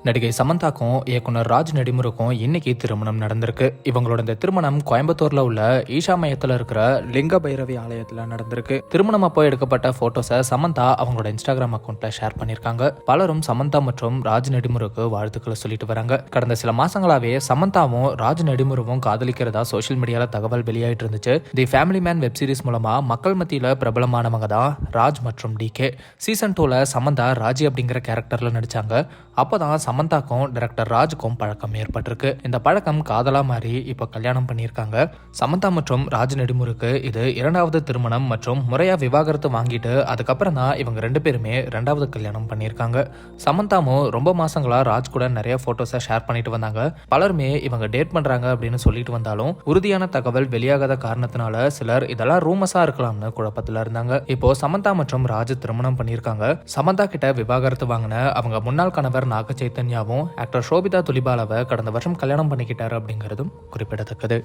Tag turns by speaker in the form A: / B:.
A: நடிகை சமந்தாக்கும் இயக்குனர் ராஜ் நெடுமுருக்கும் இன்னைக்கு திருமணம் நடந்திருக்கு. இவங்களோட இந்த திருமணம் கோயம்புத்தூர்ல உள்ள ஈஷா மையத்துல இருக்கிற லிங்க பைரவி ஆலயத்துல நடந்திருக்கு. திருமணம் அப்போ எடுக்கப்பட்ட போட்டோஸை சமந்தா அவங்களோட இன்ஸ்டாகிராம் அக்கௌண்ட்ல ஷேர் பண்ணிருக்காங்க. பலரும் சமந்தா மற்றும் ராஜ் நெடுமுருக்கு வாழ்த்துக்களை சொல்லிட்டு வராங்க. கடந்த சில மாசங்களாவே சமந்தாவும் ராஜ் நெடுமுருவும் காதலிக்கிறதா சோசியல் மீடியால தகவல் வெளியாயிட்டு இருந்துச்சு. The family man web series மூலமா மக்கள் மத்தியில பிரபலமானவங்க தான் ராஜ் மற்றும் டிகே. சீசன் 2ல சமந்தா ராஜி அப்படிங்கிற கேரக்டர்ல நடிச்சாங்க. அப்போதான் சமந்தாக்கும் டைரக்டர் ராஜுக்கும் பழக்கம் ஏற்பட்டிருக்கு. இந்த பழக்கம் காதலா மாறி இப்ப கல்யாணம் பண்ணியிருக்காங்க. சமந்தா மற்றும் ராஜ் நெடுமுருக்கு இது 2வது திருமணம் மற்றும் முறையா விவாகரத்து வாங்கிட்டு அதுக்கப்புறம் தான் இவங்க 2 பேருமே 2வது கல்யாணம் பண்ணியிருக்காங்க. சமந்தாவும் ரொம்ப மாசங்களா ராஜ் கூட நிறைய போட்டோஸை ஷேர் பண்ணிட்டு வந்தாங்க. பலருமே இவங்க டேட் பண்றாங்க அப்படின்னு சொல்லிட்டு வந்தாலும் உறுதியான தகவல் வெளியாகாத காரணத்தினால சிலர் இதெல்லாம் ரூமஸா இருக்கலாம்னு குழப்பத்துல இருந்தாங்க. இப்போ சமந்தா மற்றும் ராஜ் திருமணம் பண்ணியிருக்காங்க. சமந்தா கிட்ட விவாகரத்து வாங்கின அவங்க முன்னாள் கணவர் நாக சைத்தன்யாவும் ஆக்டர் ஷோபிதா துலிபாலாவை கடந்த வருஷம் கல்யாணம் பண்ணிக்கிட்டாரு அப்படிங்கிறதும் குறிப்பிடத்தக்கது.